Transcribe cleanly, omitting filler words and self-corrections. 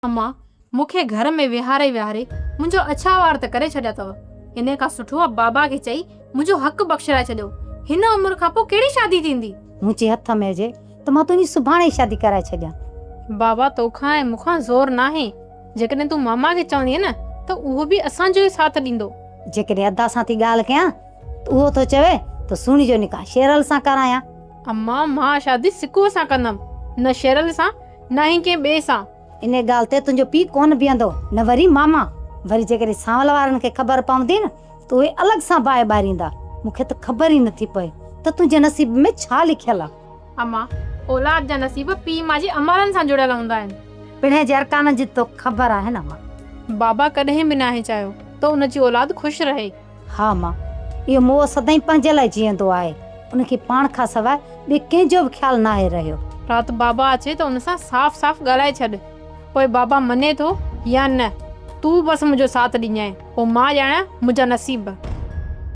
अम्मा मूंखे घर में विहारे विहारे मुंहिंजो अछावार त करे छॾिया अथव। इन खां सुठो आहे बाबा खे चई मुंहिंजो हक़ बख़्शराए छॾियो। हिन उमिरि खां पोइ कहिड़ी शादी थींदी? मुंहिंजे हथ में हुजे त मां तुंहिंजी सुभाणे ई शादी कराए छॾियां। बाबा तोखां ऐं मूंखां ज़ोर नाहे। जेकॾहिं तूं मामा खे चवंदीअ न त उहो बि असांजो ई साथ ॾींदो। जेकॾहिं अदा सां थी ॻाल्हि कयां त उहो थो चवे त सुणी जो निकाह शेरल सां करायां। अम्मा मां शादी सिकूअ सां कंदमि, न शेरल सां न ई कंहिं ॿिए सां। इन ॻाल्हि ते तुंहिंजो पीउ कोन बीहंदो, न वरी मामा। वरी जेकॾहिं सांवल वारनि खे ख़बर पवंदी न त उहे अलॻि सां बाहि ॿारींदा। मूंखे त ख़बर ई नथी पए त तुंहिंजे नसीब में छा लिखियल आहे। अम्मा औलाद जा नसीब पीउ मां जी अमरनि सां जुड़ियल हूंदा आहिनि। पिणे जे अरकाननि जी तो ख़बर आहे न मां। बाबा कॾहिं बि नाहे चाहियो त उनजी औलाद ख़ुशि रहे। हा मां, इहो मोह सदाईं पंहिंजे लाइ जीअंदो आहे। उनखे पाण खां सवाइ ॿिए कंहिंजो बि ख़्यालु नाहे रहियो। राति बाबा अचे त उन सां साफ़ साफ़ ॻाल्हाए छॾ, पोइ बाबा मने थो या न। तूं बसि मुंहिंजो साथ ॾिजांइ, पोइ मां ॼाणां मुंहिंजा नसीब।